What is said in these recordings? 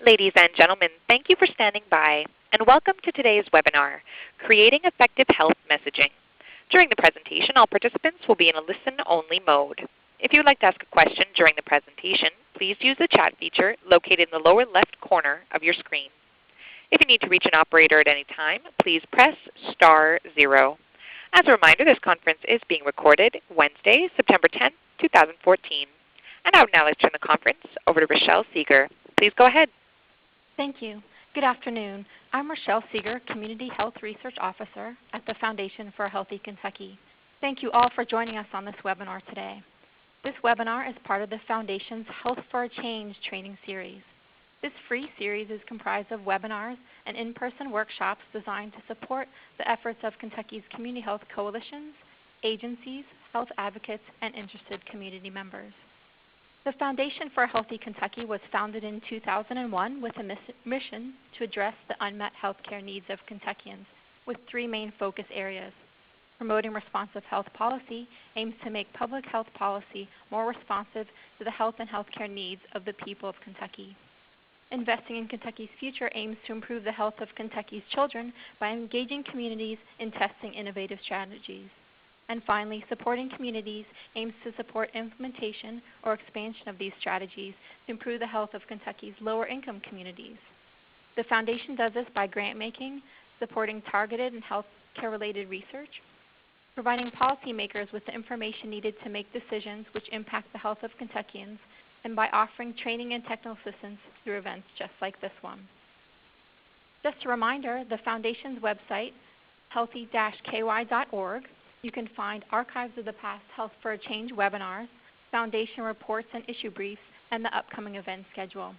Ladies and gentlemen, thank you for standing by, and welcome to today's webinar, Creating Effective Health Messaging. During the presentation, all participants will be in a listen-only mode. If you would like to ask a question during the presentation, please use the chat feature located in the lower left corner of your screen. If you need to reach an operator at any time, please press *0. As a reminder, this conference is being recorded Wednesday, September 10, 2014. And I would now like to turn the conference over to Rochelle Seeger. Please go ahead. Thank you. Good afternoon. I'm Rochelle Seeger, Community Health Research Officer at the Foundation for a Healthy Kentucky. Thank you all for joining us on this webinar today. This webinar is part of the Foundation's Health for a Change training series. This free series is comprised of webinars and in-person workshops designed to support the efforts of Kentucky's community health coalitions, agencies, health advocates, and interested community members. The Foundation for a Healthy Kentucky was founded in 2001 with a mission to address the unmet healthcare needs of Kentuckians with three main focus areas. Promoting responsive health policy aims to make public health policy more responsive to the health and healthcare needs of the people of Kentucky. Investing in Kentucky's future aims to improve the health of Kentucky's children by engaging communities in testing innovative strategies. And finally, supporting communities aims to support implementation or expansion of these strategies to improve the health of Kentucky's lower income communities. The Foundation does this by grant making, supporting targeted and healthcare related research, providing policymakers with the information needed to make decisions which impact the health of Kentuckians, and by offering training and technical assistance through events just like this one. Just a reminder, the Foundation's website, healthy-ky.org, you can find archives of the past Health for a Change webinars, Foundation reports and issue briefs, and the upcoming event schedule.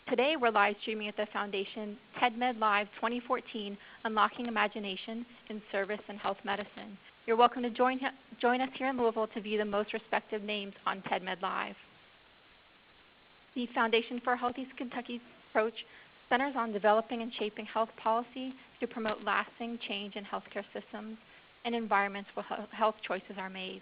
Today we're live streaming at the Foundation TEDMed Live 2014, Unlocking Imagination in Service and Health Medicine. You're welcome to join us here in Louisville to view the most respected names on TEDMed Live. The Foundation for a Healthy Kentucky's approach centers on developing and shaping health policy to promote lasting change in healthcare systems and environments where health choices are made.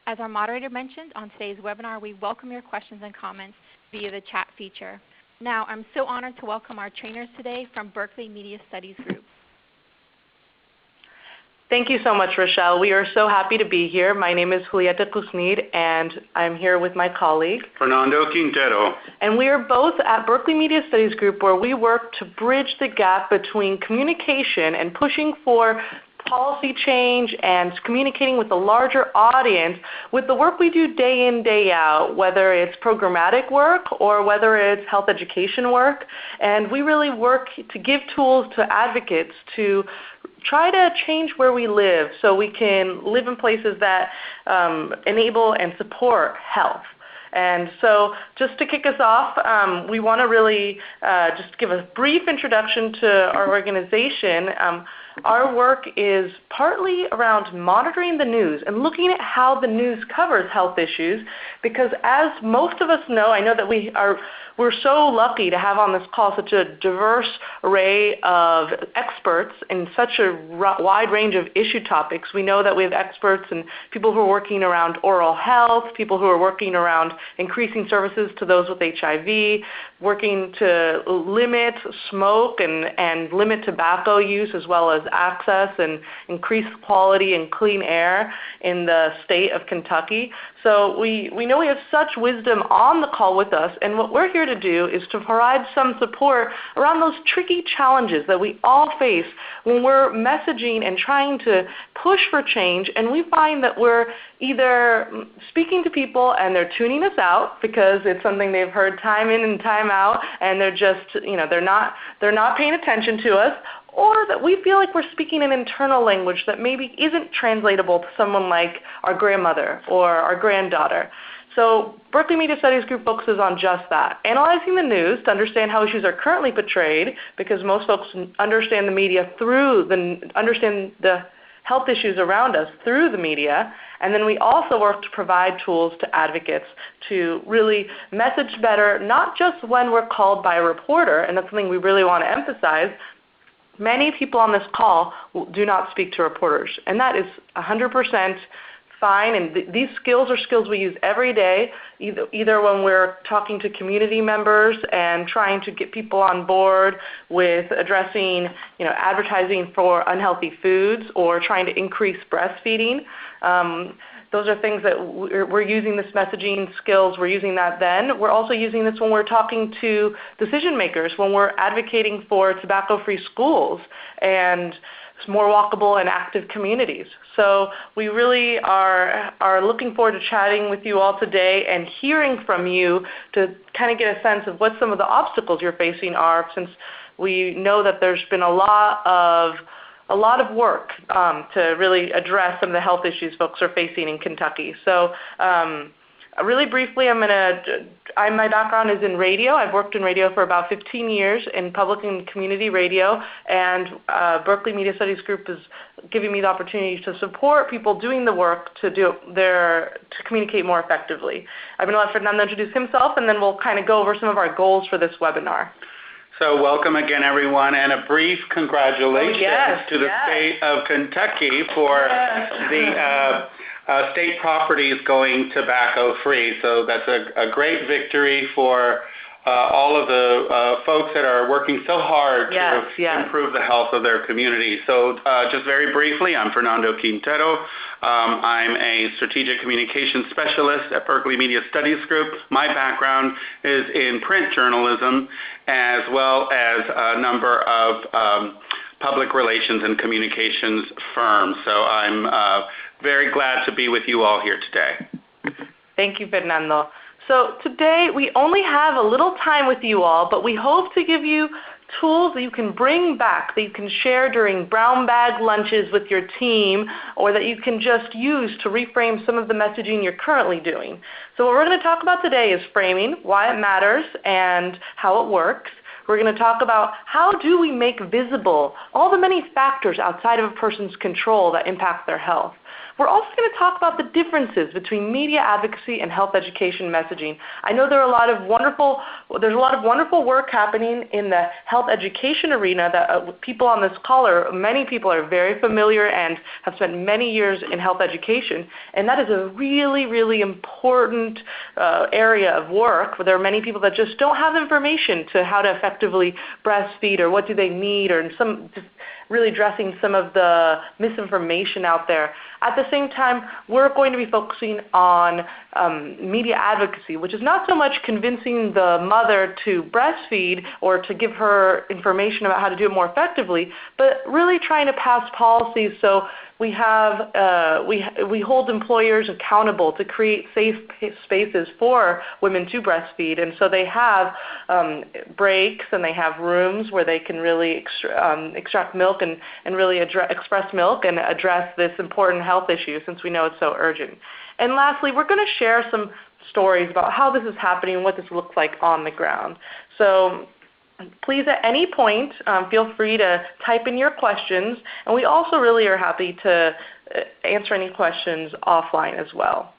As our moderator mentioned, on today's webinar, we welcome your questions and comments via the chat feature. Now, I'm so honored to welcome our trainers today from Berkeley Media Studies Group. Thank you so much, Rochelle. We are so happy to be here. My name is Julieta Cusnid, and I'm here with my colleague, Fernando Quintero. And we are both at Berkeley Media Studies Group, where we work to bridge the gap between communication and pushing for policy change and communicating with a larger audience with the work we do day in, day out, whether it's programmatic work or whether it's health education work. And we really work to give tools to advocates to try to change where we live so we can live in places that enable and support health. And so just to kick us off, we want to really just give a brief introduction to our organization. Our work is partly around monitoring the news and looking at how the news covers health issues, because as most of us know, I know that we're so lucky to have on this call such a diverse array of experts in such a wide range of issue topics. We know that we have experts and people who are working around oral health, people who are working around increasing services to those with HIV, working to limit smoke and limit tobacco use, as well as access and increase quality and clean air in the state of Kentucky. So we know we have such wisdom on the call with us, and what we're here to do is to provide some support around those tricky challenges that we all face when we're messaging and trying to push for change, and we find that we're either speaking to people and they're tuning us out because it's something they've heard time in and time out, and they're just, they're not paying attention to us, or that we feel like we're speaking an internal language that maybe isn't translatable to someone like our grandmother or our granddaughter. So Berkeley Media Studies Group focuses on just that, analyzing the news to understand how issues are currently portrayed, because most folks understand the media understand the health issues around us through the media. And then we also work to provide tools to advocates to really message better, not just when we're called by a reporter, and that's something we really want to emphasize. Many people on this call do not speak to reporters, and that is 100% fine. And these skills are skills we use every day, either when we're talking to community members and trying to get people on board with addressing, advertising for unhealthy foods or trying to increase breastfeeding. Those are things that we're using this messaging skills. We're using that then. We're also using this when we're talking to decision makers, when we're advocating for tobacco-free schools and more walkable and active communities. So we really are looking forward to chatting with you all today and hearing from you to kind of get a sense of what some of the obstacles you're facing are, since we know that there's been a lot of work to really address some of the health issues folks are facing in Kentucky. So really briefly, my background is in radio. I've worked in radio for about 15 years in public and community radio, and Berkeley Media Studies Group is giving me the opportunity to support people doing the work to communicate more effectively. I'm going to let Fernando introduce himself, and then we'll kind of go over some of our goals for this webinar. So welcome again, everyone, and a brief congratulations to the state of Kentucky for the state properties going tobacco-free. So that's a great victory for all of the folks that are working so hard to improve the health of their community. So just very briefly, I'm Fernando Quintero. I'm a strategic communications specialist at Berkeley Media Studies Group. My background is in print journalism as well as a number of public relations and communications firms. So I'm very glad to be with you all here today. Thank you, Fernando. So today we only have a little time with you all, but we hope to give you tools that you can bring back, that you can share during brown bag lunches with your team, or that you can just use to reframe some of the messaging you're currently doing. So what we're going to talk about today is framing, why it matters, and how it works. We're going to talk about how do we make visible all the many factors outside of a person's control that impact their health. We're also going to talk about the differences between media advocacy and health education messaging. I know there's a lot of wonderful work happening in the health education arena that people on this call many people are very familiar and have spent many years in health education, and that is a really, really important area of work where there are many people that just don't have information to how to effectively breastfeed or what do they need, or just really addressing some of the misinformation out there. At the same time, we're going to be focusing on media advocacy, which is not so much convincing the mother to breastfeed or to give her information about how to do it more effectively, but really trying to pass policies so we hold employers accountable to create safe spaces for women to breastfeed, and so they have breaks and they have rooms where they can really extract milk and really express milk and address this important health issue, since we know it's so urgent. And lastly, we're going to share some stories about how this is happening and what this looks like on the ground. So please, at any point, feel free to type in your questions, and we also really are happy to answer any questions offline as well.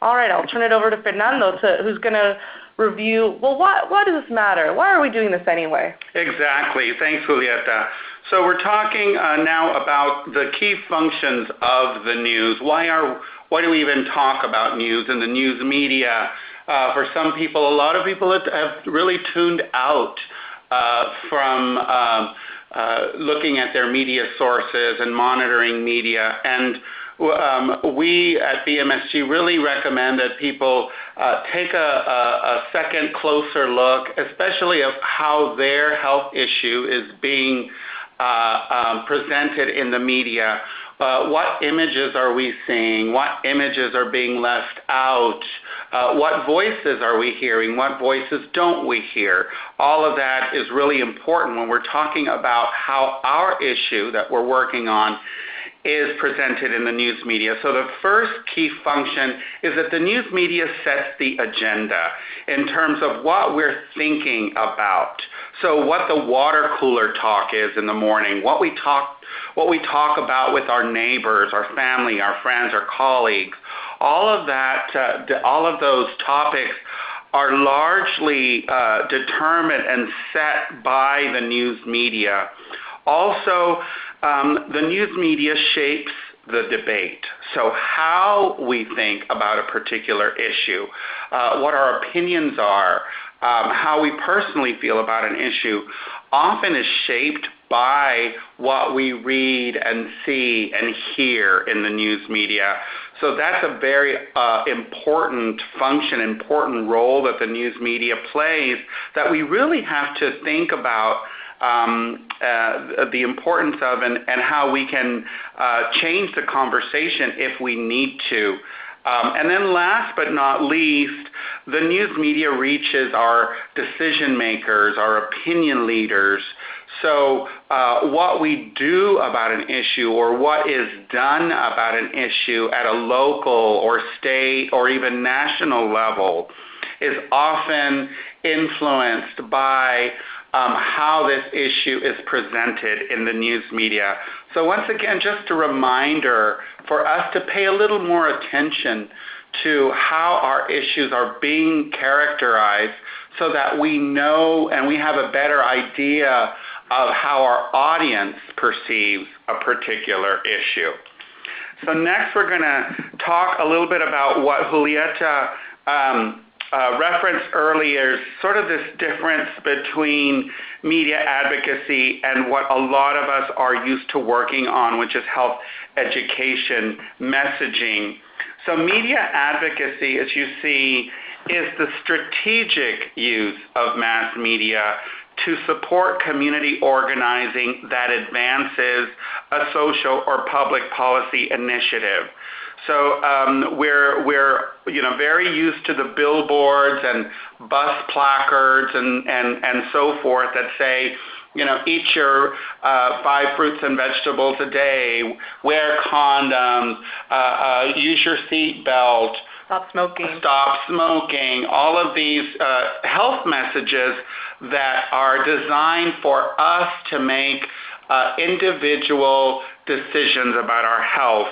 All right, I'll turn it over to Fernando, who's going to review, well, why does this matter? Why are we doing this anyway? Exactly. Thanks, Julieta. So we're talking now about the key functions of the news. Why do we even talk about news and the news media? For some people, a lot of people have really tuned out from looking at their media sources and monitoring media. And we at BMSG really recommend that people take a second closer look, especially of how their health issue is being presented in the media. What images are we seeing? What images are being left out? What voices are we hearing? What voices don't we hear? All of that is really important when we're talking about how our issue that we're working on is presented in the news media. So the first key function is that the news media sets the agenda in terms of what we're thinking about. So what the water cooler talk is in the morning, what we talk about with our neighbors, our family, our friends, our colleagues, all of that, all of those topics are largely determined and set by the news media. Also, the news media shapes the debate. So how we think about a particular issue, what our opinions are, how we personally feel about an issue, often is shaped by what we read and see and hear in the news media. So that's a very important function, important role that the news media plays that we really have to think about the importance of and how we can change the conversation if we need to. And then last but not least, the news media reaches our decision makers, our opinion leaders. So what we do about an issue or what is done about an issue at a local or state or even national level is often influenced by how this issue is presented in the news media. So once again, just a reminder for us to pay a little more attention to how our issues are being characterized so that we know and we have a better idea of how our audience perceives a particular issue. So next we're going to talk a little bit about what Julieta referenced earlier, sort of this difference between media advocacy and what a lot of us are used to working on, which is health education messaging. So media advocacy, as you see, is the strategic use of mass media to support community organizing that advances a social or public policy initiative. So we're very used to the billboards and bus placards and so forth that say, eat your 5 fruits and vegetables a day, wear condoms, use your seat belt, Stop smoking. Stop smoking. All of these health messages that are designed for us to make individual decisions about our health.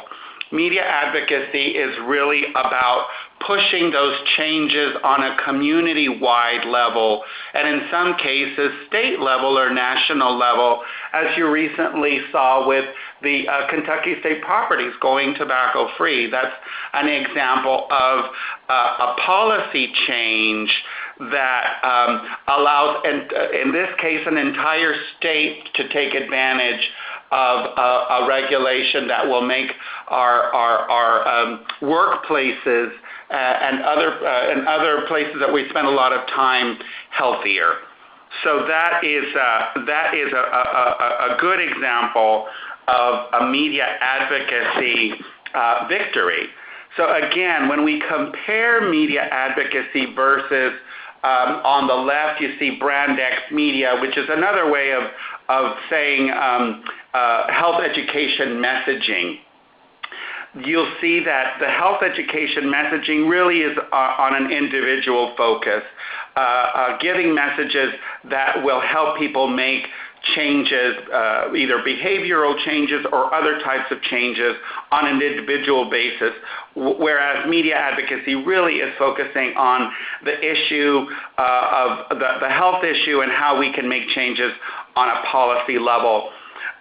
Media advocacy is really about pushing those changes on a community-wide level, and in some cases, state level or national level, as you recently saw with the Kentucky State Properties going tobacco-free. That's an example of a policy change that allows, in this case, an entire state to take advantage of a regulation that will make our workplaces and other places that we spend a lot of time healthier. So that is a good example of a media advocacy victory. So again, when we compare media advocacy versus on the left, you see brand X media, which is another way of saying health education messaging. You'll see that the health education messaging really is on an individual focus, giving messages that will help people make changes, either behavioral changes or other types of changes on an individual basis, whereas media advocacy really is focusing on the issue of the health issue and how we can make changes on a policy level.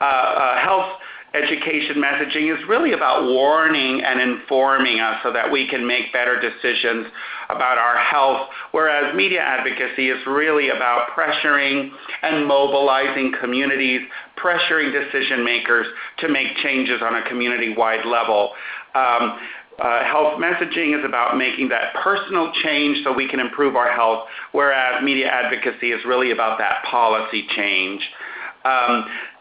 Health education messaging is really about warning and informing us so that we can make better decisions about our health, whereas media advocacy is really about pressuring and mobilizing communities, pressuring decision makers to make changes on a community-wide level. Health messaging is about making that personal change so we can improve our health, whereas media advocacy is really about that policy change.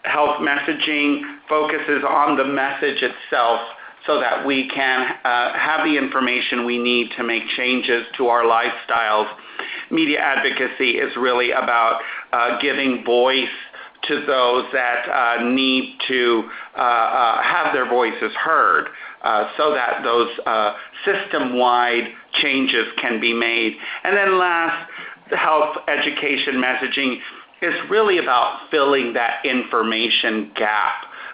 Health messaging focuses on the message itself so that we can have the information we need to make changes to our lifestyles. Media advocacy is really about giving voice to those that need to have their voices heard so that those system-wide changes can be made. And then last, the health education messaging is really about filling that information gap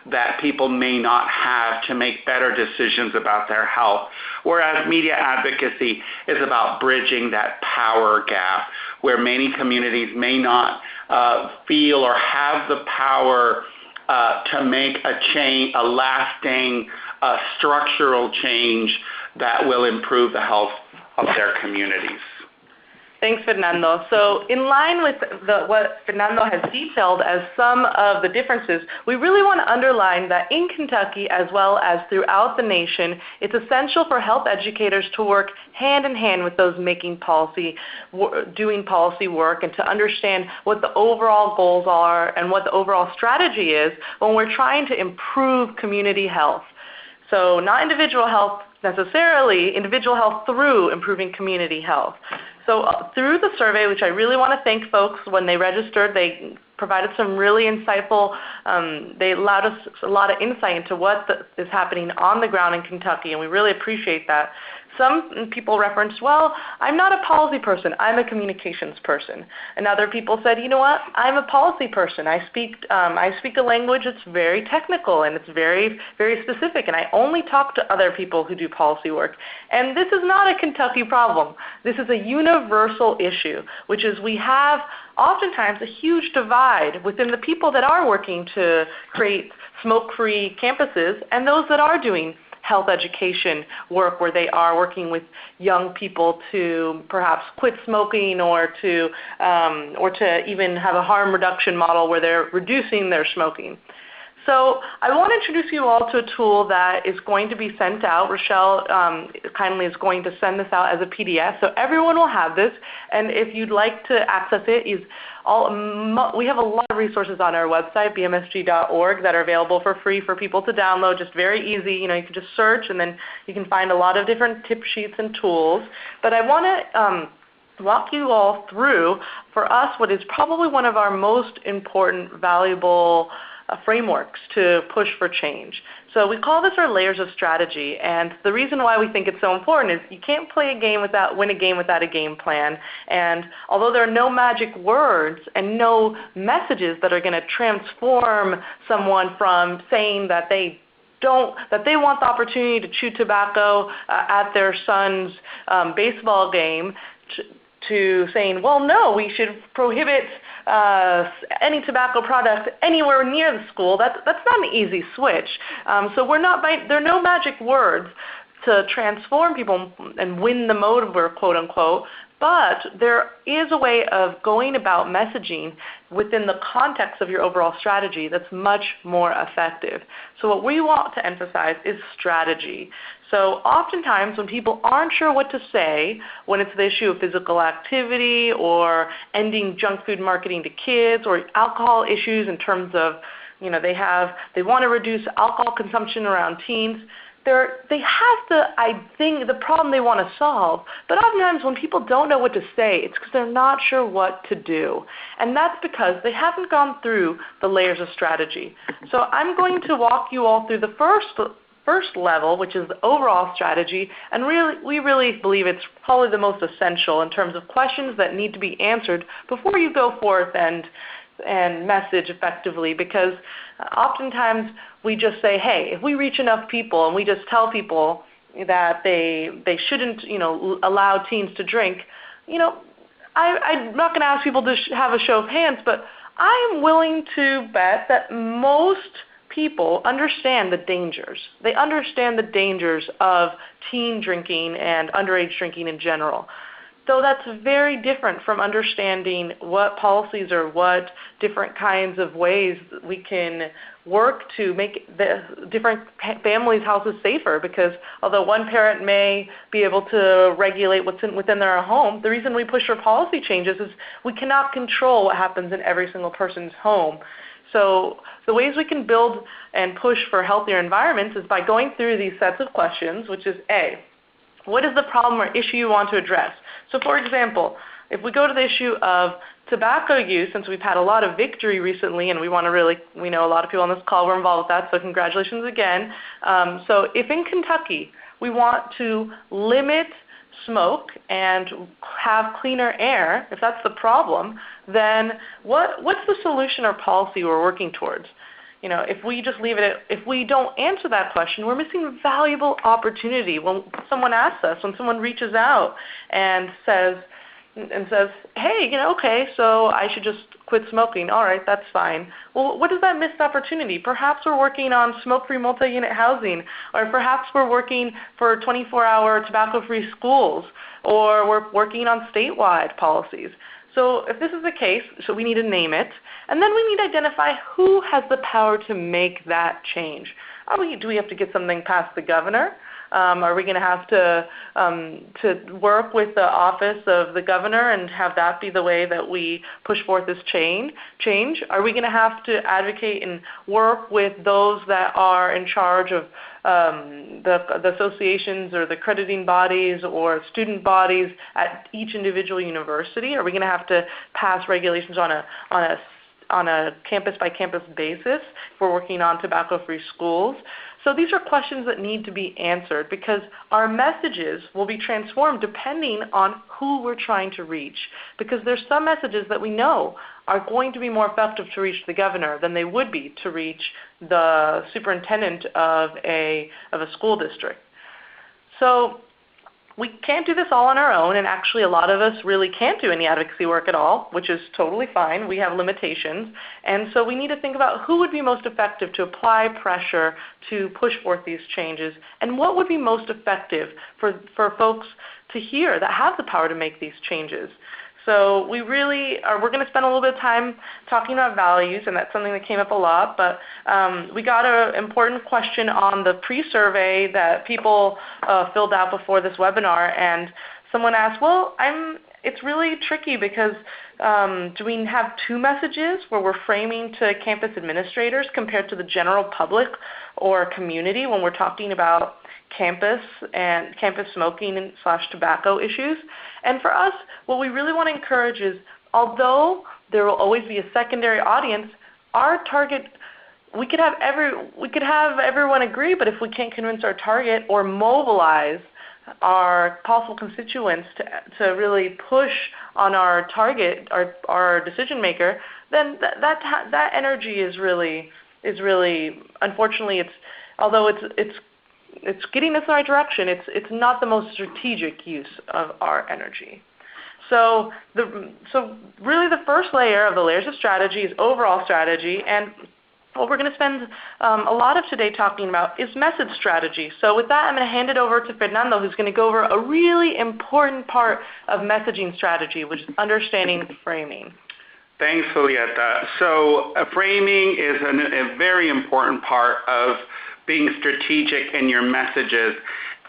that people may not have to make better decisions about their health, whereas media advocacy is about bridging that power gap where many communities may not feel or have the power to make a change, a lasting a structural change that will improve the health of their communities. Thanks, Fernando. So in line with what Fernando has detailed as some of the differences, we really want to underline that in Kentucky, as well as throughout the nation, it's essential for health educators to work hand in hand with those making policy, doing policy work, and to understand what the overall goals are and what the overall strategy is when we're trying to improve community health. So not individual health necessarily, individual health through improving community health. So through the survey, which I really want to thank folks when they registered, they provided some really insightful, they allowed us a lot of insight into what is happening on the ground in Kentucky, and we really appreciate that. Some people referenced, well, I'm not a policy person, I'm a communications person. And other people said, you know what, I'm a policy person. I speak a language that's very technical and it's very, very specific, and I only talk to other people who do policy work. And this is not a Kentucky problem. This is a universal issue, which is we have oftentimes a huge divide within the people that are working to create smoke-free campuses and those that are doing health education work where they are working with young people to perhaps quit smoking or to even have a harm reduction model where they're reducing their smoking. So I want to introduce you all to a tool that is going to be sent out. Rochelle kindly is going to send this out as a PDF, so everyone will have this. And if you'd like to access it, we have a lot of resources on our website, bmsg.org, that are available for free for people to download, just very easy. You can just search, and then you can find a lot of different tip sheets and tools. But I want to walk you all through, for us, what is probably one of our most important, valuable frameworks to push for change. So we call this our layers of strategy, and the reason why we think it's so important is you can't win a game without a game plan. And although there are no magic words and no messages that are going to transform someone from saying that they want the opportunity to chew tobacco at their son's baseball game, to saying, well, no, we should prohibit any tobacco product anywhere near the school. That's not an easy switch. So there are no magic words to transform people and win them over, quote unquote. But there is a way of going about messaging within the context of your overall strategy that's much more effective. So what we want to emphasize is strategy. So oftentimes when people aren't sure what to say, when it's the issue of physical activity or ending junk food marketing to kids or alcohol issues in terms of, they want to reduce alcohol consumption around teens, they have the problem they want to solve, but oftentimes when people don't know what to say, it's because they're not sure what to do. And that's because they haven't gone through the layers of strategy. So I'm going to walk you all through the first level, which is the overall strategy, and we really believe it's probably the most essential in terms of questions that need to be answered before you go forth and message effectively, because oftentimes we just say, hey, if we reach enough people and we just tell people that they shouldn't allow teens to drink, I'm not going to ask people to have a show of hands, but I'm willing to bet that most people understand the dangers. They understand the dangers of teen drinking and underage drinking in general. So that's very different from understanding what policies or what different kinds of ways we can work to make the different families' houses safer, because although one parent may be able to regulate what's within their home, the reason we push for policy changes is we cannot control what happens in every single person's home. So the ways we can build and push for healthier environments is by going through these sets of questions, which is A, what is the problem or issue you want to address? So for example, if we go to the issue of tobacco use, since we've had a lot of victory recently, and we know a lot of people on this call were involved with that, so congratulations again. So if in Kentucky we want to limit smoke and have cleaner air, if that's the problem, then what's the solution or policy we're working towards? If we just leave it, if we don't answer that question, we're missing valuable opportunity. When someone asks us, when someone reaches out and says, and says, hey, okay, so I should just quit smoking. All right, that's fine. Well, what is that missed opportunity? Perhaps we're working on smoke-free multi-unit housing, or perhaps we're working for 24-hour tobacco-free schools, or we're working on statewide policies. So if this is the case, so we need to name it, and then we need to identify who has the power to make that change. Do we have to get something past the governor? Are we going to have to work with the office of the governor and have that be the way that we push forth this change? Are we going to have to advocate and work with those that are in charge of the associations or the accrediting bodies or student bodies at each individual university? Are we going to have to pass regulations on a campus-by-campus basis if we're working on tobacco-free schools? So these are questions that need to be answered because our messages will be transformed depending on who we're trying to reach. Because there's some messages that we know are going to be more effective to reach the governor than they would be to reach the superintendent of a school district. So we can't do this all on our own, and actually a lot of us really can't do any advocacy work at all, which is totally fine. We have limitations, and so we need to think about who would be most effective to apply pressure to push forth these changes, and what would be most effective for folks to hear that have the power to make these changes. So we're going to spend a little bit of time talking about values, and that's something that came up a lot, but we got an important question on the pre-survey that people filled out before this webinar, and someone asked, well, it's really tricky because do we have two messages where we're framing to campus administrators compared to the general public or community when we're talking about campus and campus smoking / tobacco issues? And for us, what we really want to encourage is, although there will always be a secondary audience, our target, we could have everyone agree, but if we can't convince our target or mobilize our possible constituents to really push on our target, our decision maker, then that energy is really unfortunately although it's getting us in the right direction, it's not the most strategic use of our energy. So really the first layer of the layers of strategy is overall strategy, and what we're going to spend a lot of today talking about is message strategy. So with that, I'm going to hand it over to Fernando, who's going to go over a really important part of messaging strategy, which is understanding framing. Thanks, Julieta. So framing is a very important part of being strategic in your messages,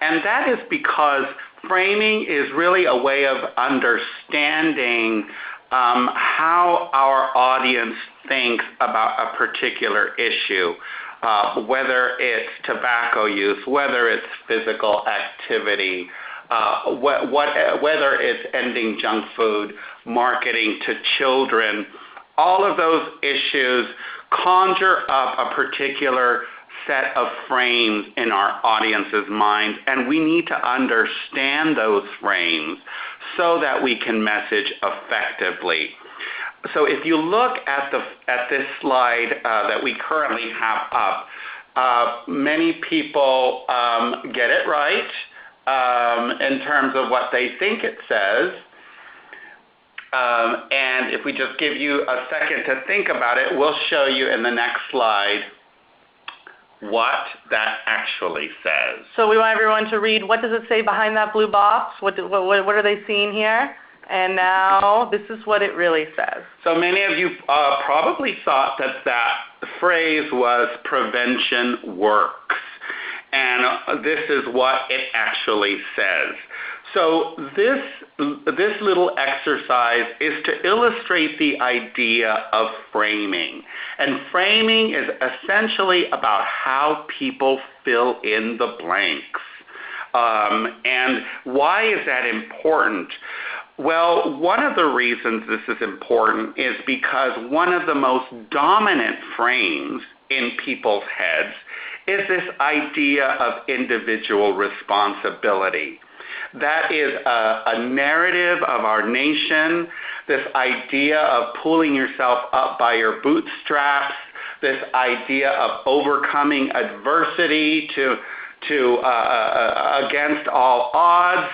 and that is because framing is really a way of understanding how our audience thinks about a particular issue, whether it's tobacco use, whether it's physical activity, whether it's ending junk food, marketing to children. All of those issues conjure up a particular set of frames in our audience's minds, and we need to understand those frames so that we can message effectively. So if you look at this slide that we currently have up, many people get it right in terms of what they think it says. And if we just give you a second to think about it, we'll show you in the next slide what that actually says. So we want everyone to read, what does it say behind that blue box? What are they seeing here? And now this is what it really says. So many of you probably thought that phrase was prevention works. And this is what it actually says. So this little exercise is to illustrate the idea of framing. And framing is essentially about how people fill in the blanks. And why is that important? Well, one of the reasons this is important is because one of the most dominant frames in people's heads is this idea of individual responsibility. That is a narrative of our nation, this idea of pulling yourself up by your bootstraps, this idea of overcoming adversity to against all odds,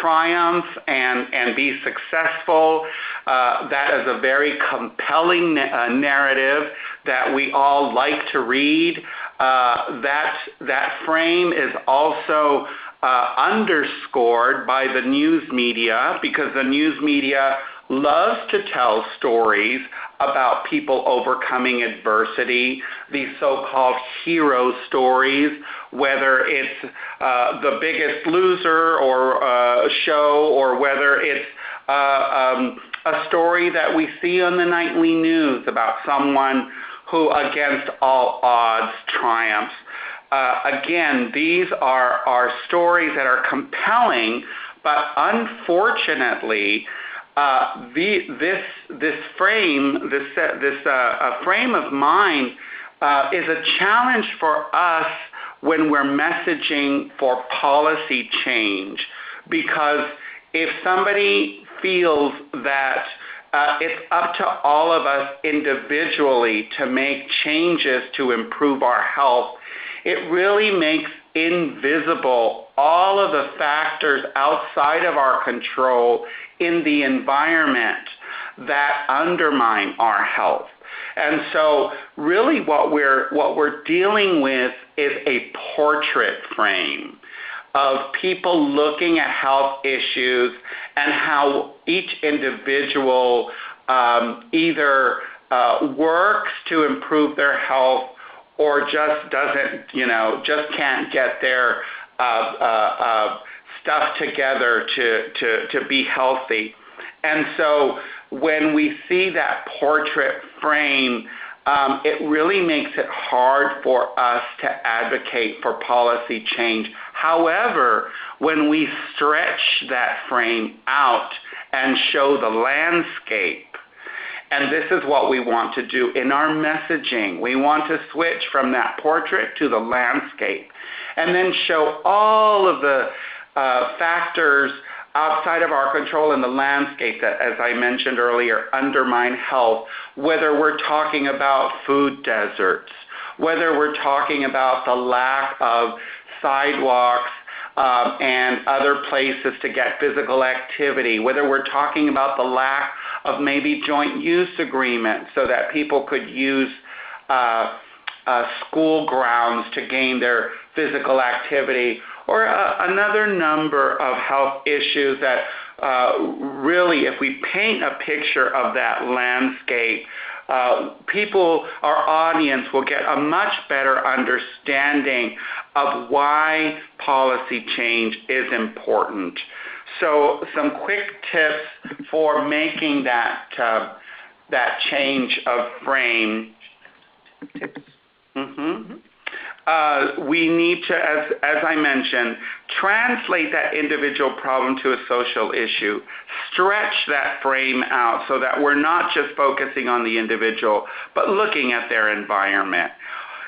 triumph and be successful. That is a very compelling narrative that we all like to read. That frame is also underscored by the news media, because the news media loves to tell stories about people overcoming adversity, these so-called hero stories, whether it's The Biggest Loser or show, or whether it's a story that we see on the nightly news about someone who, against all odds, triumphs. Again, these are stories that are compelling, but unfortunately, this frame of mind is a challenge for us when we're messaging for policy change, because if somebody feels that it's up to all of us individually to make changes to improve our health, it really makes invisible all of the factors outside of our control in the environment that undermine our health. And so really what we're dealing with is a portrait frame of people looking at health issues and how each individual either works to improve their health or just doesn't, just can't get their stuff together to be healthy. And so when we see that portrait frame, it really makes it hard for us to advocate for policy change. However, when we stretch that frame out and show the landscape, and this is what we want to do in our messaging, we want to switch from that portrait to the landscape, and then show all of the factors outside of our control in the landscape that, as I mentioned earlier, undermine health, whether we're talking about food deserts, whether we're talking about the lack of sidewalks and other places to get physical activity, whether we're talking about the lack of maybe joint use agreements so that people could use school grounds to gain their physical activity, or another number of health issues that really, if we paint a picture of that landscape, our audience will get a much better understanding of why policy change is important. So some quick tips for making that change of frame. We need to, as I mentioned, translate that individual problem to a social issue, stretch that frame out so that we're not just focusing on the individual, but looking at their environment.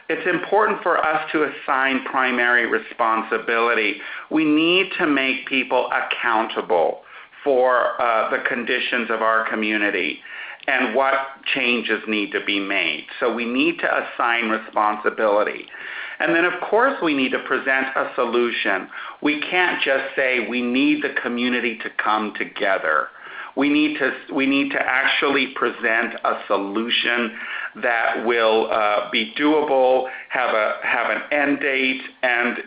It's important for us to assign primary responsibility. We need to make people accountable for the conditions of our community and what changes need to be made. So we need to assign responsibility. And then, of course, we need to present a solution. We can't just say we need the community to come together. We need to actually present a solution that will be doable, have an end date, and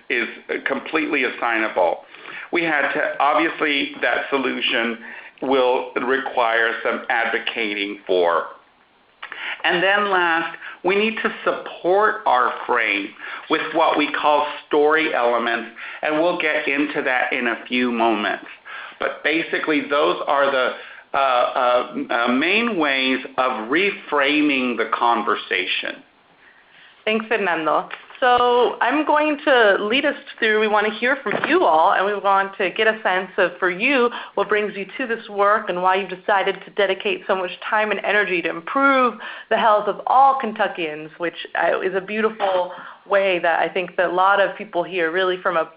is completely assignable. We had to, obviously, that solution will require some advocating for. And then last, we need to support our frame with what we call story elements, and we'll get into that in a few moments. But basically, those are the main ways of reframing the conversation. Thanks, Fernando. So I'm going to lead us through, we want to hear from you all, and we want to get a sense of, for you, what brings you to this work and why you've decided to dedicate so much time and energy to improve the health of all Kentuckians, which is a beautiful way that I think that a lot of people here really from a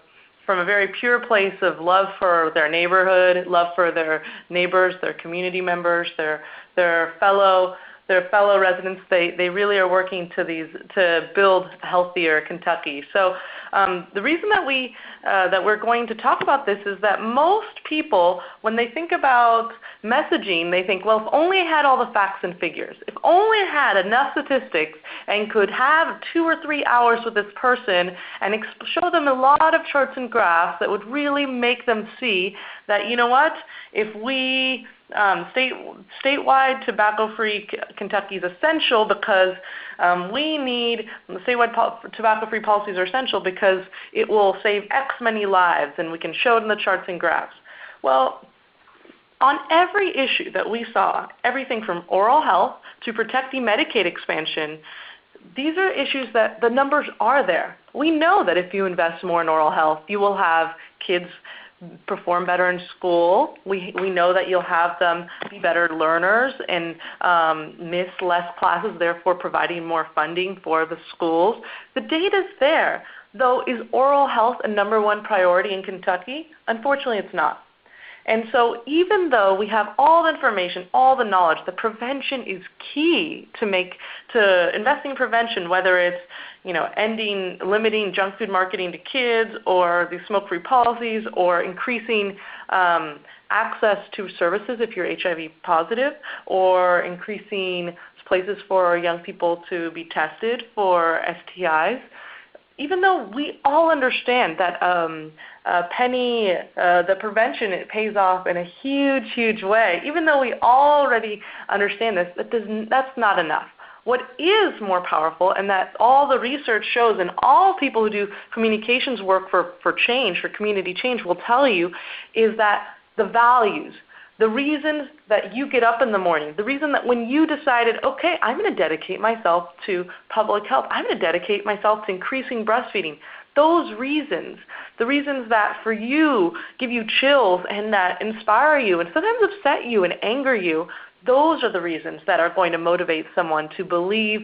very pure place of love for their neighborhood, love for their neighbors, their community members, their fellow their fellow residents, they really are working to build a healthier Kentucky. So the reason that we're going to talk about this is that most people, when they think about messaging, they think, well, if only I had all the facts and figures, if only I had enough statistics and could have 2 or 3 hours with this person and show them a lot of charts and graphs that would really make them see that, you know what, if we statewide tobacco-free Kentucky is essential because statewide tobacco-free policies are essential because it will save X many lives, and we can show it in the charts and graphs. Well, on every issue that we saw, everything from oral health to protecting Medicaid expansion, these are issues that the numbers are there. We know that if you invest more in oral health, you will have kids perform better in school. We know that you'll have them be better learners and miss less classes, therefore providing more funding for the schools. The data's there. Though, is oral health a #1 priority in Kentucky? Unfortunately, it's not. And so even though we have all the information, all the knowledge, the prevention is key to investing in prevention, whether it's limiting junk food marketing to kids, or the smoke-free policies, or increasing access to services if you're HIV positive, or increasing places for young people to be tested for STIs. Even though we all understand that the prevention, it pays off in a huge, huge way, even though we already understand this, that's not enough. What is more powerful, and that all the research shows, and all people who do communications work for change, for community change, will tell you, is that the values, the reasons that you get up in the morning, the reason that when you decided, okay, I'm going to dedicate myself to public health, I'm going to dedicate myself to increasing breastfeeding, those reasons, the reasons that for you give you chills and that inspire you and sometimes upset you and anger you, those are the reasons that are going to motivate someone to believe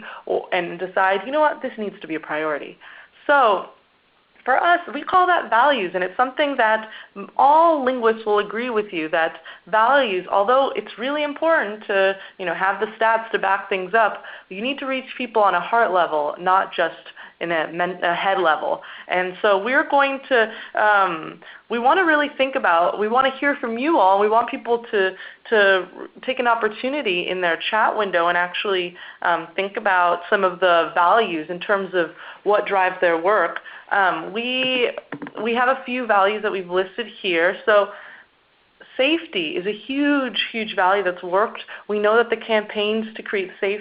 and decide, you know what, this needs to be a priority. So for us, we call that values, and it's something that all linguists will agree with you that values, although it's really important to have the stats to back things up, you need to reach people on a heart level, not just in a head level. And so we're going to, we want to really think about, we want to hear from you all. We want people to take an opportunity in their chat window and actually think about some of the values in terms of what drives their work. We have a few values that we've listed here. So safety is a huge, huge value that's worked. We know that the campaigns to create safe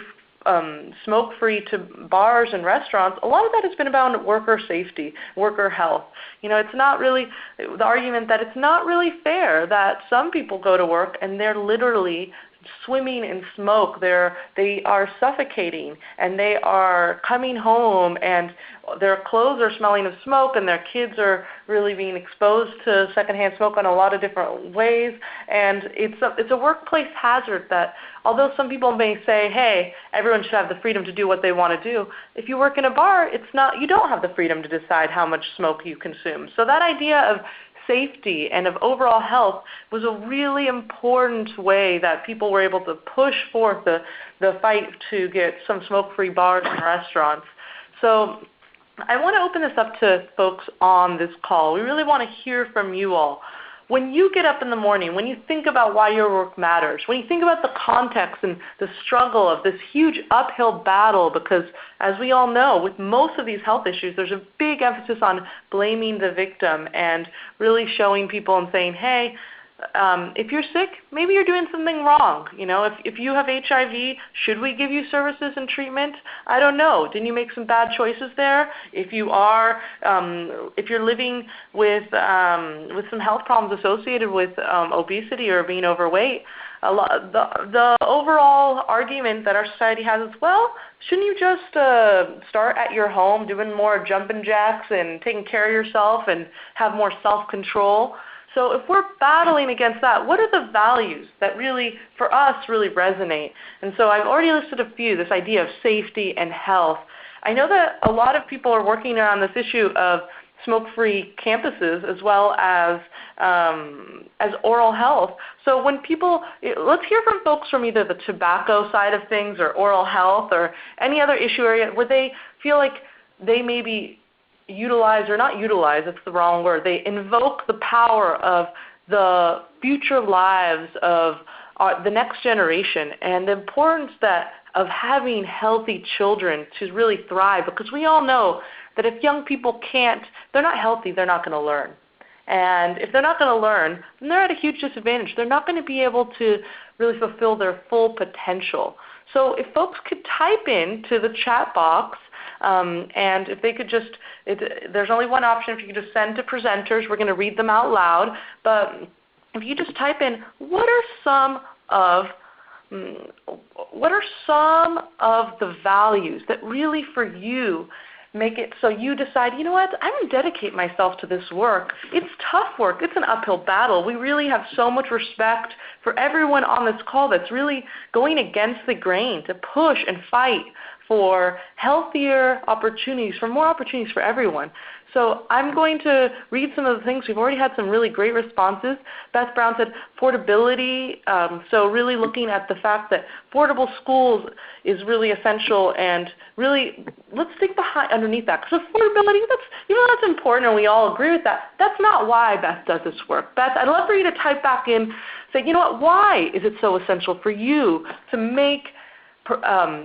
smoke-free to bars and restaurants, a lot of that has been about worker safety, worker health. It's not really the argument that it's not really fair that some people go to work and they're literally swimming in smoke. They are suffocating, and they are coming home, and their clothes are smelling of smoke, and their kids are really being exposed to secondhand smoke in a lot of different ways. And it's a workplace hazard that, although some people may say, hey, everyone should have the freedom to do what they want to do, if you work in a bar, you don't have the freedom to decide how much smoke you consume. So that idea of safety and of overall health was a really important way that people were able to push forth the fight to get some smoke-free bars and restaurants. So I want to open this up to folks on this call. We really want to hear from you all. When you get up in the morning, when you think about why your work matters, when you think about the context and the struggle of this huge uphill battle, because as we all know, with most of these health issues, there's a big emphasis on blaming the victim and really showing people and saying, hey, if you're sick, maybe you're doing something wrong. If you have HIV, should we give you services and treatment? I don't know. Didn't you make some bad choices there? If you're living with some health problems associated with obesity or being overweight, the overall argument that our society has is, well, shouldn't you just start at your home doing more jumping jacks and taking care of yourself and have more self-control? So if we're battling against that, what are the values that really, for us, really resonate? And so I've already listed a few, this idea of safety and health. I know that a lot of people are working on this issue of smoke-free campuses as well as oral health. So when people, let's hear from folks from either the tobacco side of things or oral health or any other issue area where they feel like they maybe utilize, or not utilize, it's the wrong word, they invoke the power of the future lives of the next generation and the importance of having healthy children to really thrive, because we all know that if young people they're not healthy, they're not going to learn. And if they're not going to learn, then they're at a huge disadvantage. They're not going to be able to really fulfill their full potential. So if folks could type into the chat box, and if they could there's only one option. If you could just send to presenters, we're going to read them out loud. But if you just type in, what are some of the values that really for you make it so you decide, you know what, I'm going to dedicate myself to this work. It's tough work. It's an uphill battle. We really have so much respect for everyone on this call that's really going against the grain to push and fight for healthier opportunities, for more opportunities for everyone. So I'm going to read some of the things. We've already had some really great responses. Beth Brown said affordability, so really looking at the fact that affordable schools is really essential, and really let's think underneath that, because affordability, that's important and we all agree with that. That's not why Beth does this work. Beth, I'd love for you to type back in, say, you know what, why is it so essential for you to make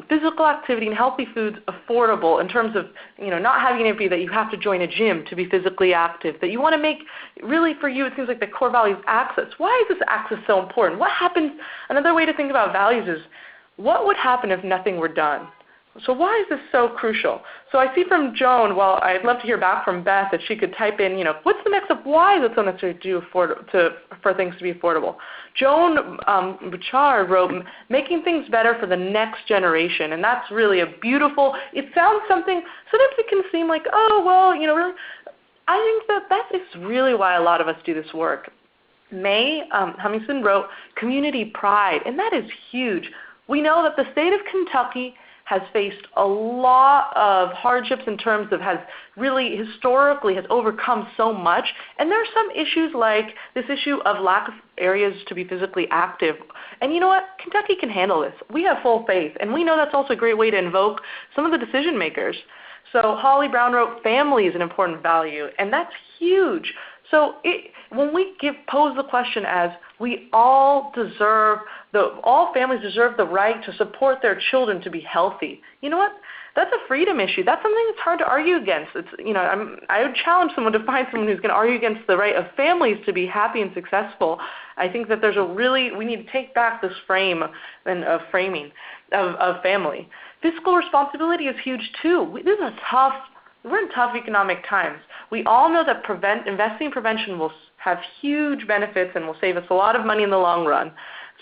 physical activity and healthy foods affordable, in terms of not having it be that you have to join a gym to be physically active, that you want to make, really for you it seems like the core value is access. Why is this access so important? What happens, another way to think about values is, what would happen if nothing were done? So why is this so crucial? So I see from Joan, well, I'd love to hear back from Beth if she could type in, what's the next step? Why is it so necessary for things to be affordable? Joan Bouchard wrote, making things better for the next generation, and that's really a beautiful, it sounds something, sometimes it can seem like, oh, well, really, I think that is really why a lot of us do this work. May Hummingson wrote, community pride, and that is huge. We know that the state of Kentucky has faced a lot of hardships in terms of historically has overcome so much. And there are some issues like this issue of lack of areas to be physically active. And you know what? Kentucky can handle this. We have full faith. And we know that's also a great way to invoke some of the decision makers. So Holly Brown wrote, family is an important value. And that's huge. So when we pose the question as all families deserve the right to support their children to be healthy. You know what? That's a freedom issue. That's something that's hard to argue against. I would challenge someone to find someone who's going to argue against the right of families to be happy and successful. I think that we need to take back this framing of family. Fiscal responsibility is huge too. We're in tough economic times. We all know that investing in prevention will have huge benefits and will save us a lot of money in the long run.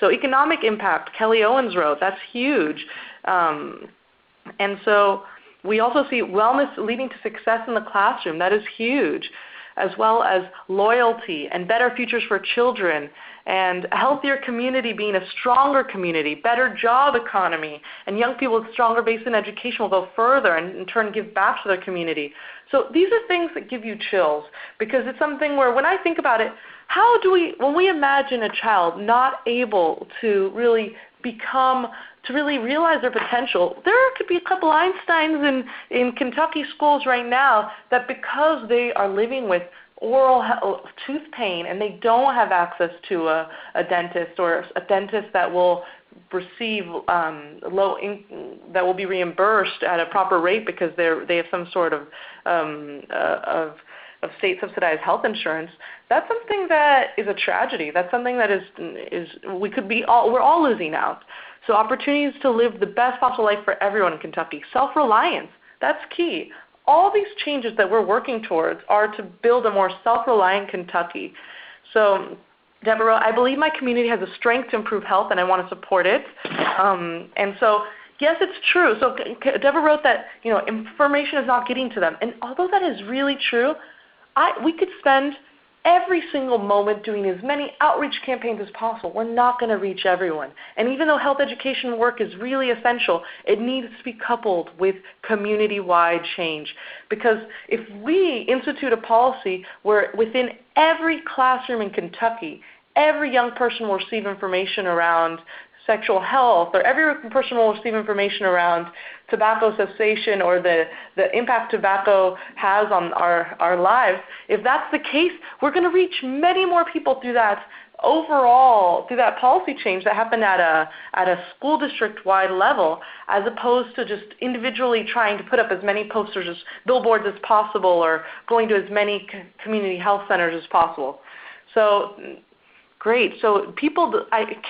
So economic impact, Kelly Owens wrote, that's huge. And so we also see wellness leading to success in the classroom. That is huge, as well as loyalty and better futures for children, and a healthier community being a stronger community, better job economy, and young people with stronger base in education will go further and in turn give back to their community. So these are things that give you chills, because it's something where when I think about it, when we imagine a child not able to really realize their potential, there could be a couple Einsteins in Kentucky schools right now that, because they are living with tooth pain and they don't have access to a dentist, or a dentist that will receive that will be reimbursed at a proper rate because they have some sort of state subsidized health insurance. That's something that is a tragedy. That's something that we're all losing out. So opportunities to live the best possible life for everyone in Kentucky. Self-reliance, that's key. All these changes that we're working towards are to build a more self-reliant Kentucky. So Deborah, I believe my community has the strength to improve health, and I want to support it. And so, yes, it's true. So Deborah wrote that information is not getting to them. And although that is really true, we could spend every single moment doing as many outreach campaigns as possible, we're not going to reach everyone. And even though health education work is really essential, it needs to be coupled with community-wide change. Because if we institute a policy where within every classroom in Kentucky, every young person will receive information around sexual health, or every person will receive information around tobacco cessation or the impact tobacco has on our lives, if that's the case, we're going to reach many more people through that overall, through that policy change that happened at a school district-wide level, as opposed to just individually trying to put up as many posters, as billboards as possible, or going to as many community health centers as possible. So great. So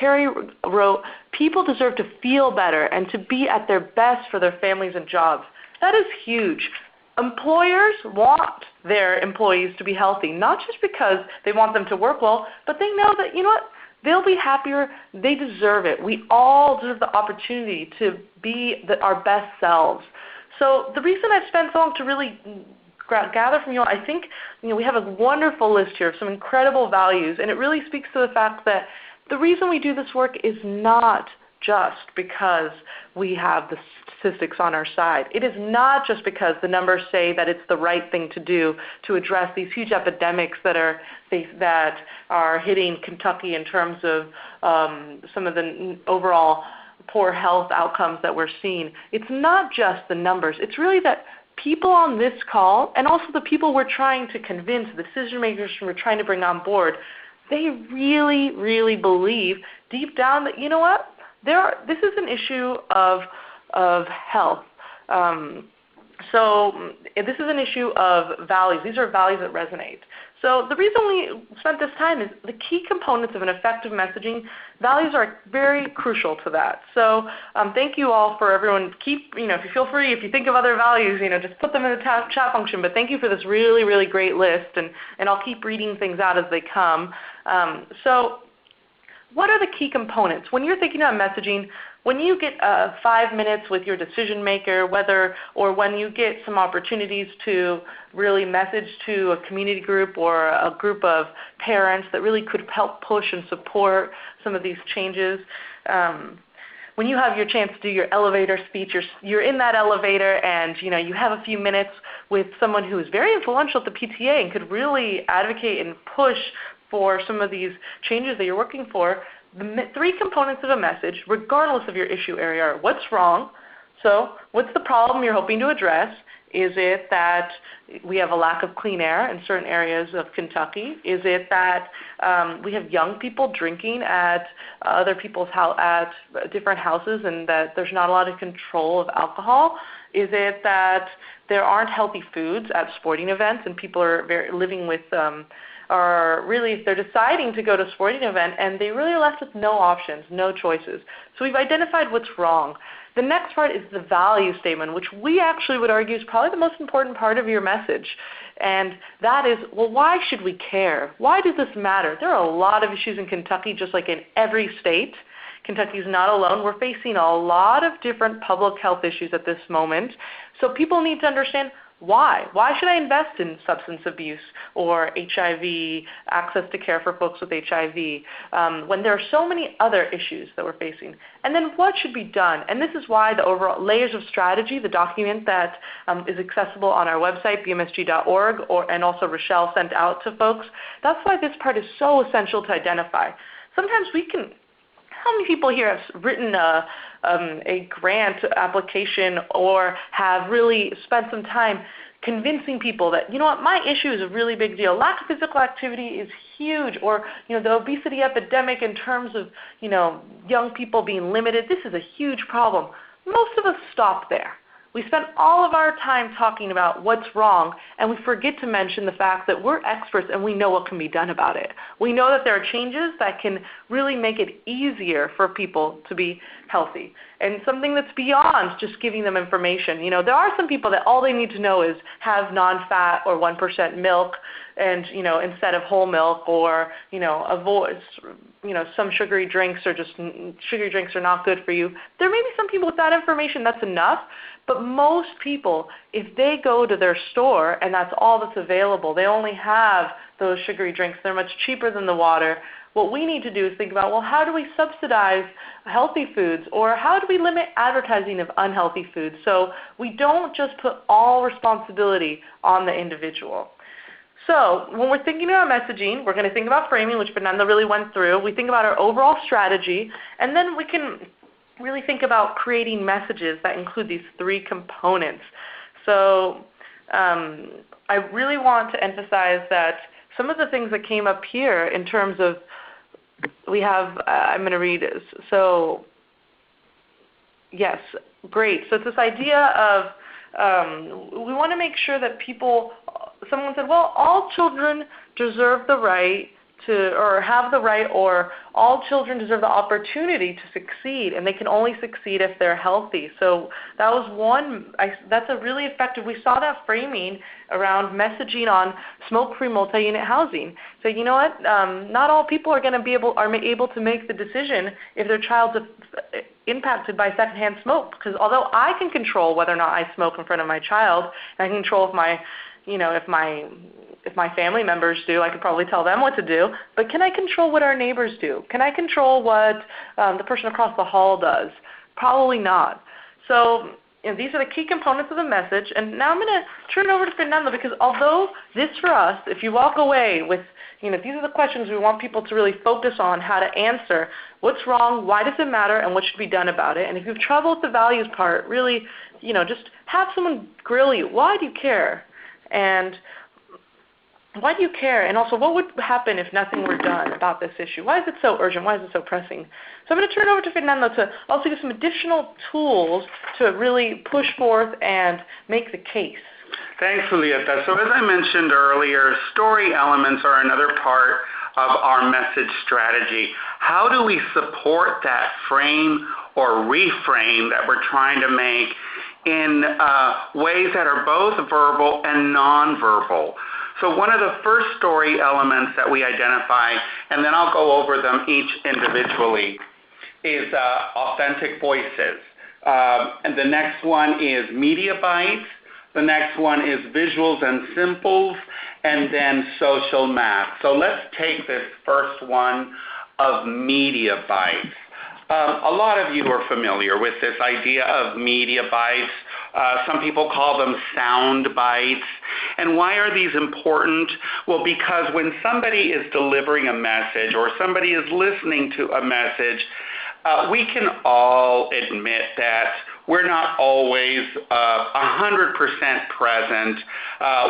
Carrie wrote, people deserve to feel better and to be at their best for their families and jobs. That is huge. Employers want their employees to be healthy, not just because they want them to work well, but they know that, you know what, they'll be happier. They deserve it. We all deserve the opportunity to be our best selves. So the reason I've spent so long to really gather from you all, I think we have a wonderful list here of some incredible values, and it really speaks to the fact that the reason we do this work is not just because we have the statistics on our side. It is not just because the numbers say that it's the right thing to do to address these huge epidemics that are hitting Kentucky in terms of some of the overall poor health outcomes that we're seeing. It's not just the numbers. It's really that people on this call, and also the people we're trying to convince, the decision makers we're trying to bring on board, they really, really believe deep down that, you know what, this is an issue of health. So this is an issue of values. These are values that resonate. So the reason we spent this time is the key components of an effective messaging. Values are very crucial to that. So thank you all for everyone. If you feel free, if you think of other values, just put them in the chat function. But thank you for this really, really great list, and I'll keep reading things out as they come. So what are the key components? When you're thinking about messaging, when you get 5 minutes with your decision maker, or when you get some opportunities to really message to a community group or a group of parents that really could help push and support some of these changes, when you have your chance to do your elevator speech, you're in that elevator and you have a few minutes with someone who is very influential at the PTA and could really advocate and push for some of these changes that you're working for. The 3 components of a message, regardless of your issue area, are what's wrong. So what's the problem you're hoping to address? Is it that we have a lack of clean air in certain areas of Kentucky? Is it that we have young people drinking at other people's at different houses and that there's not a lot of control of alcohol? Is it that there aren't healthy foods at sporting events and people are living with or really if they're deciding to go to a sporting event and they really are left with no options, no choices. So we've identified what's wrong. The next part is the value statement, which we actually would argue is probably the most important part of your message. And that is, well, why should we care? Why does this matter? There are a lot of issues in Kentucky, just like in every state. Kentucky is not alone. We're facing a lot of different public health issues at this moment. So people need to understand, why? Why should I invest in substance abuse or HIV, access to care for folks with HIV, when there are so many other issues that we're facing? And then what should be done? And this is why the overall layers of strategy, the document that is accessible on our website, bmsg.org, and also Rochelle sent out to folks, that's why this part is so essential to identify. Sometimes how many people here have written a grant application or have really spent some time convincing people that, you know what, my issue is a really big deal. Lack of physical activity is huge, or the obesity epidemic in terms of young people being limited. This is a huge problem. Most of us stop there. We spend all of our time talking about what's wrong, and we forget to mention the fact that we're experts and we know what can be done about it. We know that there are changes that can really make it easier for people to be healthy, and something that's beyond just giving them information. There are some people that all they need to know is have non-fat or 1% milk, and instead of whole milk, or avoid some sugary drinks, or just sugary drinks are not good for you. There may be some people with that information, that's enough. But most people, if they go to their store and that's all that's available, they only have those sugary drinks. They're much cheaper than the water. What we need to do is think about, well, how do we subsidize healthy foods, or how do we limit advertising of unhealthy foods so we don't just put all responsibility on the individual. So when we're thinking about messaging, we're going to think about framing, which Fernando really went through. We think about our overall strategy, and then we can really think about creating messages that include these three components. So I really want to emphasize that some of the things that came up here in terms of, we have, I'm going to read, so yes, great. So it's this idea of we want to make sure that people, someone said, well, all children deserve the right to, or have the right, or all children deserve the opportunity to succeed, and they can only succeed if they're healthy. So that was one, that's a really effective, we saw that framing around messaging on smoke-free multi-unit housing. So you know what, not all people are going to be able to make the decision if their child's impacted by secondhand smoke, because although I can control whether or not I smoke in front of my child, and I can control if my, you know, if my family members do, I could probably tell them what to do, but can I control what our neighbors do? Can I control what the person across the hall does? Probably not. So these are the key components of the message, and now I'm going to turn it over to Fernando, because although this for us, if you walk away with, these are the questions we want people to really focus on how to answer. What's wrong? Why does it matter? And what should be done about it? And if you've trouble with the values part, really, just have someone grill you. Why do you care? And why do you care? And also, what would happen if nothing were done about this issue? Why is it so urgent? Why is it so pressing? So I'm going to turn it over to Fernando to also give some additional tools to really push forth and make the case. Thanks, Julieta. So as I mentioned earlier, story elements are another part of our message strategy. How do we support that frame or reframe that we're trying to make in ways that are both verbal and nonverbal? So one of the first story elements that we identify, and then I'll go over them each individually, is authentic voices. And the next one is media bites. The next one is visuals and symbols, and then social math. So let's take this first one of media bites. A lot of you are familiar with this idea of media bites. Some people call them sound bites. And why are these important? Well, because when somebody is delivering a message or somebody is listening to a message, we can all admit that we're not always 100% present.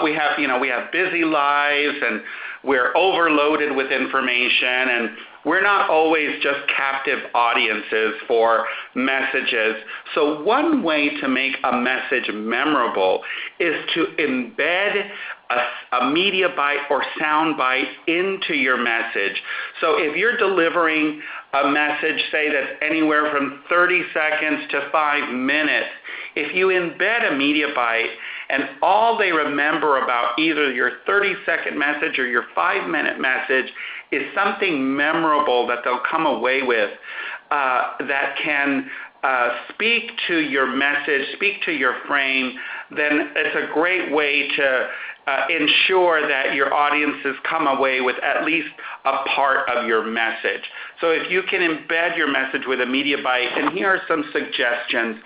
We have busy lives, and we're overloaded with information, and we're not always just captive audiences for messages. So one way to make a message memorable is to embed a media bite or sound bite into your message. So if you're delivering a message, say that's anywhere from 30 seconds to 5 minutes, if you embed a media bite and all they remember about either your 30-second message or your 5-minute message is something memorable that they'll come away with that can speak to your message, speak to your frame, then it's a great way to ensure that your audiences come away with at least a part of your message. So if you can embed your message with a media bite, and here are some suggestions.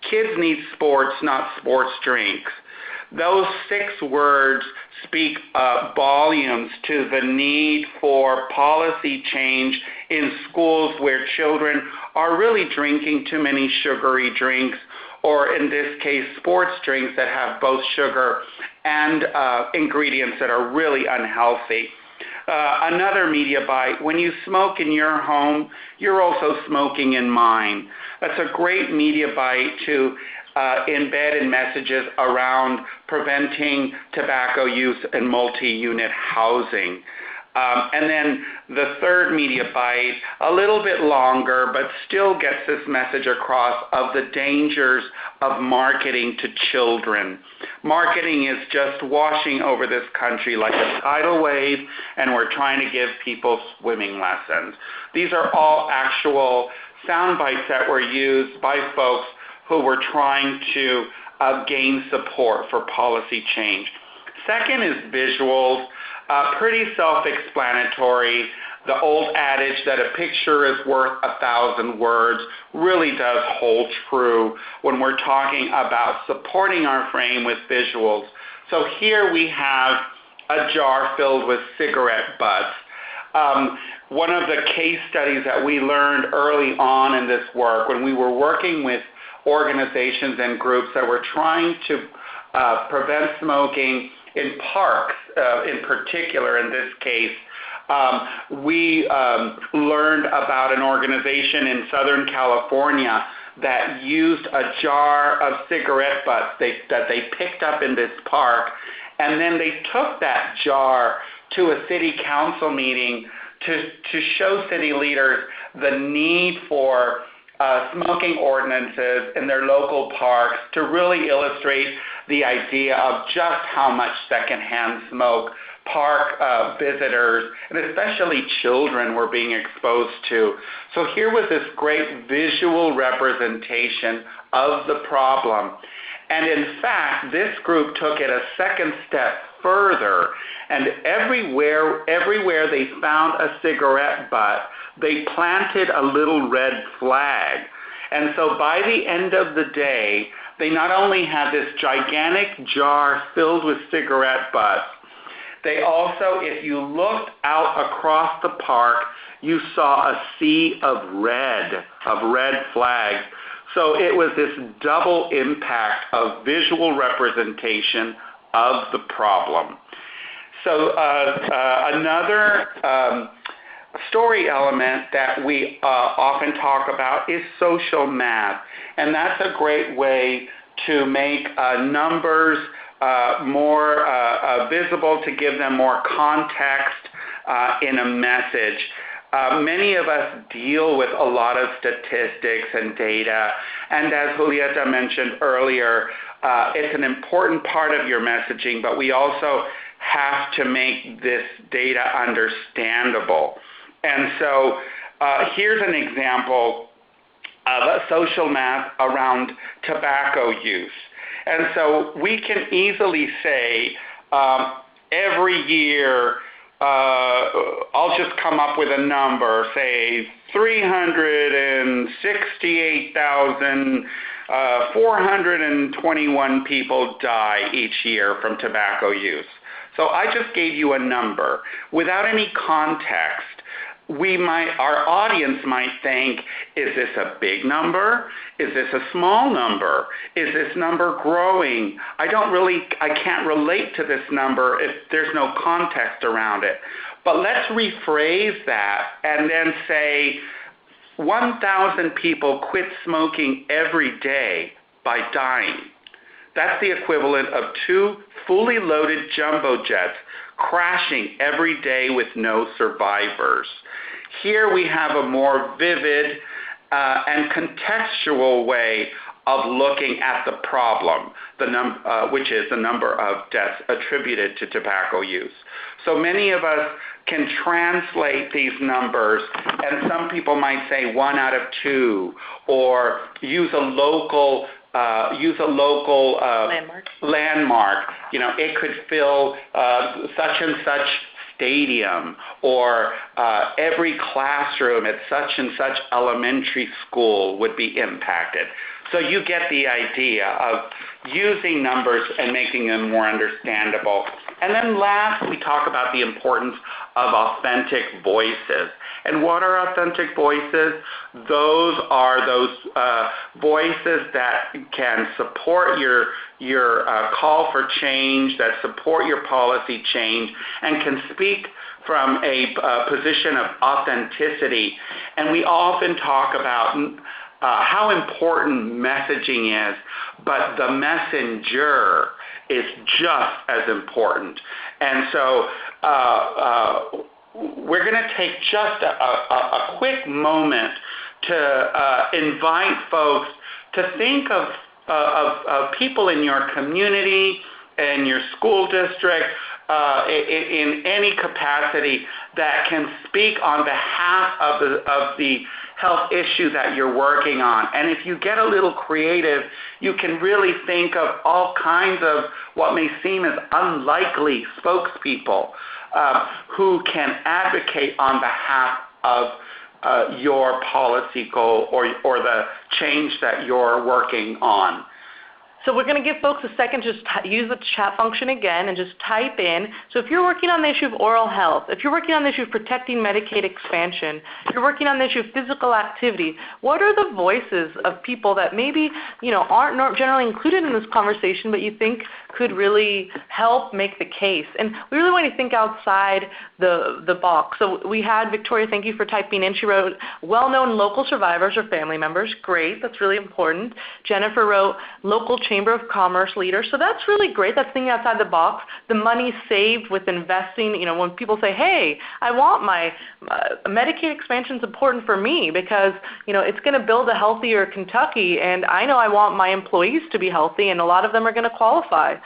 Kids need sports, not sports drinks. Those 6 words speak volumes to the need for policy change in schools where children are really drinking too many sugary drinks, or in this case, sports drinks that have both sugar and ingredients that are really unhealthy. Another media bite, when you smoke in your home, you're also smoking in mine. That's a great media bite to embed in messages around preventing tobacco use in multi-unit housing. And then the third media bite, a little bit longer, but still gets this message across of the dangers of marketing to children. Marketing is just washing over this country like a tidal wave, and we're trying to give people swimming lessons. These are all actual sound bites that were used by folks who were trying to gain support for policy change. Second is visuals, pretty self-explanatory. The old adage that a picture is worth 1,000 words really does hold true when we're talking about supporting our frame with visuals. So here we have a jar filled with cigarette butts. One of the case studies that we learned early on in this work, when we were working with organizations and groups that were trying to prevent smoking in parks, in particular in this case, we learned about an organization in Southern California that used a jar of cigarette butts that they picked up in this park, and then they took that jar to a city council meeting to show city leaders the need for smoking ordinances in their local parks to really illustrate the idea of just how much secondhand smoke park visitors, and especially children, were being exposed to. So here was this great visual representation of the problem. And in fact, this group took it a second step further, and everywhere they found a cigarette butt, they planted a little red flag. And so by the end of the day, they not only had this gigantic jar filled with cigarette butts, they also, if you looked out across the park, you saw a sea of red flags. So it was this double impact of visual representation of the problem. So another story element that we often talk about is social math, and that's a great way to make numbers more visible, to give them more context in a message. Many of us deal with a lot of statistics and data, and as Julieta mentioned earlier, it's an important part of your messaging, but we also have to make this data understandable. And so here's an example of a social math around tobacco use. And so we can easily say every year, I'll just come up with a number, say 368,421 people die each year from tobacco use. So I just gave you a number. Without any context, our audience might think, is this a big number? Is this a small number? Is this number growing? I can't relate to this number if there's no context around it. But let's rephrase that and then say 1,000 people quit smoking every day by dying. That's the equivalent of 2 fully loaded jumbo jets crashing every day with no survivors. Here we have a more vivid and contextual way of looking at the problem, which is the number of deaths attributed to tobacco use. So many of us can translate these numbers, and some people might say 1 out of 2, or use a local landmark. You know, it could fill such and such stadium, or every classroom at such and such elementary school would be impacted. So you get the idea of using numbers and making them more understandable. And then last, we talk about the importance of authentic voices. And what are authentic voices? Those are those voices that can support your call for change, that support your policy change, and can speak from a position of authenticity. And we often talk about how important messaging is, but the messenger is just as important. And so we're going to take just a quick moment to invite folks to think of people in your community, in your school district, in any capacity that can speak on behalf of the health issue that you're working on. And if you get a little creative, you can really think of all kinds of what may seem as unlikely spokespeople who can advocate on behalf of your policy goal or the change that you're working on. So we're going to give folks a second to just use the chat function again and just type in. So if you're working on the issue of oral health, if you're working on the issue of protecting Medicaid expansion, if you're working on the issue of physical activity, what are the voices of people that maybe aren't generally included in this conversation but you think could really help make the case? And we really want to think outside the box. So we had Victoria, thank you for typing in. She wrote, well-known local survivors or family members. Great, that's really important. Jennifer wrote, local Chamber of Commerce leaders. So that's really great. That's thinking outside the box. The money saved with investing, when people say, hey, I want my Medicaid expansion is important for me because, it's going to build a healthier Kentucky, and I know I want my employees to be healthy, and a lot of them are going to qualify.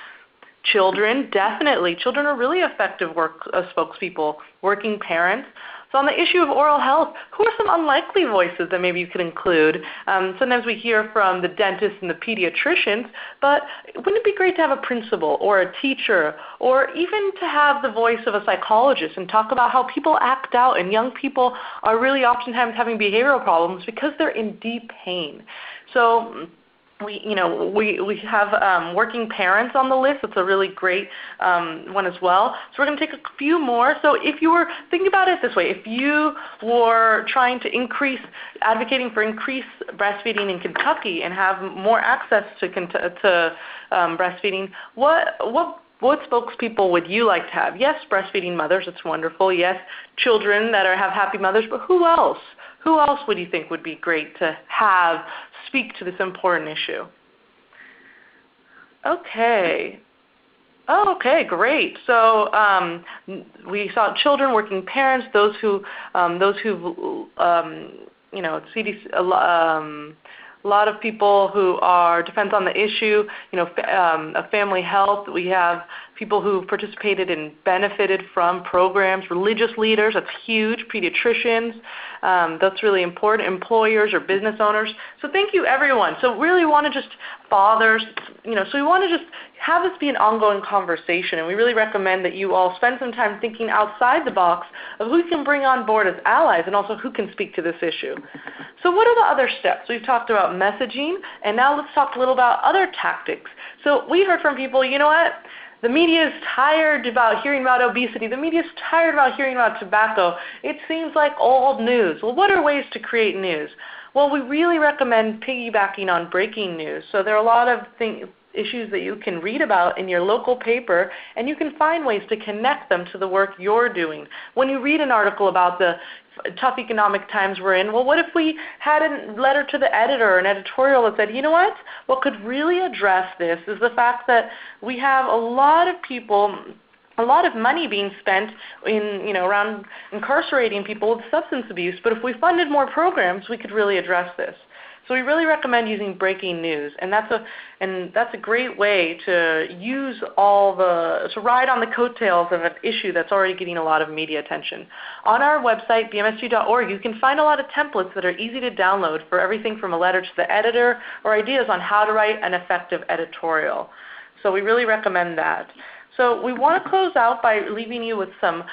Children, definitely. Children are really effective spokespeople, working parents. So on the issue of oral health, who are some unlikely voices that maybe you could include? Sometimes we hear from the dentists and the pediatricians, but wouldn't it be great to have a principal or a teacher or even to have the voice of a psychologist and talk about how people act out, and young people are really oftentimes having behavioral problems because they're in deep pain. So we have working parents on the list. It's a really great one as well. So we're going to take a few more. So if you were thinking about it this way, if you were trying to advocating for increased breastfeeding in Kentucky and have more access to breastfeeding, what spokespeople would you like to have? Yes, breastfeeding mothers, it's wonderful. Yes, children that have happy mothers, but who else? Who else would you think would be great to have speak to this important issue? Okay. Oh, okay, great. So we saw children, working parents, those who CDC, a lot of people who depends on the issue, of family health. We have people who participated and benefited from programs, religious leaders, that's huge, pediatricians, that's really important, employers or business owners. So thank you, everyone. So really want to just fathers, so we want to just have this be an ongoing conversation, and we really recommend that you all spend some time thinking outside the box of who you can bring on board as allies and also who can speak to this issue. So what are the other steps? We've talked about messaging, and now let's talk a little about other tactics. So we heard from people, the media is tired about hearing about obesity. The media is tired about hearing about tobacco. It seems like old news. Well, what are ways to create news? Well, we really recommend piggybacking on breaking news. So there are a lot of issues that you can read about in your local paper, and you can find ways to connect them to the work you're doing. When you read an article about the tough economic times we're in, well, what if we had a letter to the editor, an editorial that said, what could really address this is the fact that we have a lot of money being spent around incarcerating people with substance abuse, but if we funded more programs, we could really address this. So we really recommend using breaking news, and that's a great way to to ride on the coattails of an issue that's already getting a lot of media attention. On our website, bmsu.org, you can find a lot of templates that are easy to download for everything from a letter to the editor or ideas on how to write an effective editorial. So we really recommend that. So we want to close out by leaving you with some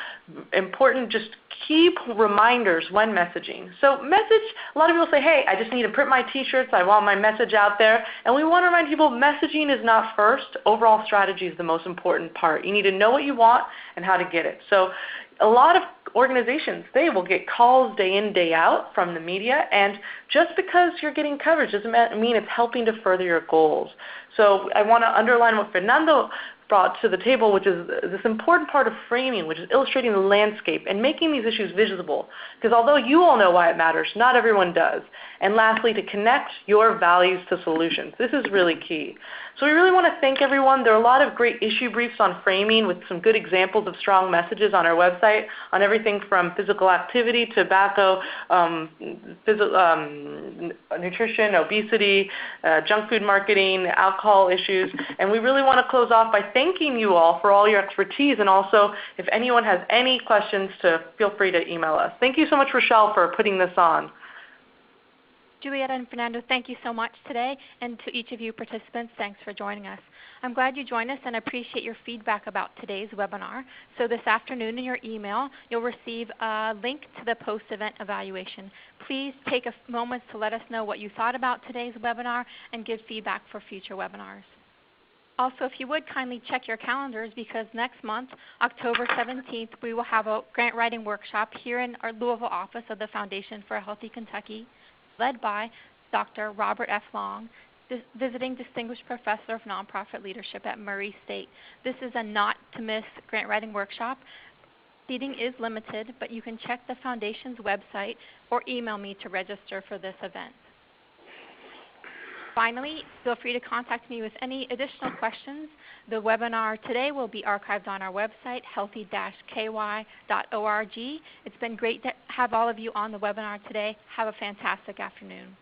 important just key reminders when messaging. So a lot of people say, hey, I just need to print my t-shirts, I want my message out there. And we want to remind people messaging is not first. Overall strategy is the most important part. You need to know what you want and how to get it. So a lot of organizations, they will get calls day in, day out from the media, and just because you're getting coverage doesn't mean it's helping to further your goals. So I want to underline what Fernando brought to the table, which is this important part of framing, which is illustrating the landscape and making these issues visible. Because although you all know why it matters, not everyone does. And lastly, to connect your values to solutions. This is really key. So we really want to thank everyone. There are a lot of great issue briefs on framing with some good examples of strong messages on our website on everything from physical activity, tobacco, nutrition, obesity, junk food marketing, alcohol issues. And we really want to close off by thanking you all for all your expertise, and also if anyone has any questions, to feel free to email us. Thank you so much, Rochelle, for putting this on. Julieta and Fernando, thank you so much today, and to each of you participants, thanks for joining us. I'm glad you joined us and appreciate your feedback about today's webinar. So this afternoon in your email, you'll receive a link to the post-event evaluation. Please take a moment to let us know what you thought about today's webinar and give feedback for future webinars. Also, if you would kindly check your calendars, because next month, October 17th, we will have a grant writing workshop here in our Louisville office of the Foundation for a Healthy Kentucky, led by Dr. Robert F. Long, visiting Distinguished Professor of Nonprofit Leadership at Murray State. This is a not-to-miss grant writing workshop. Seating is limited, but you can check the Foundation's website or email me to register for this event. Finally, feel free to contact me with any additional questions. The webinar today will be archived on our website, healthy-ky.org. It's been great to have all of you on the webinar today. Have a fantastic afternoon.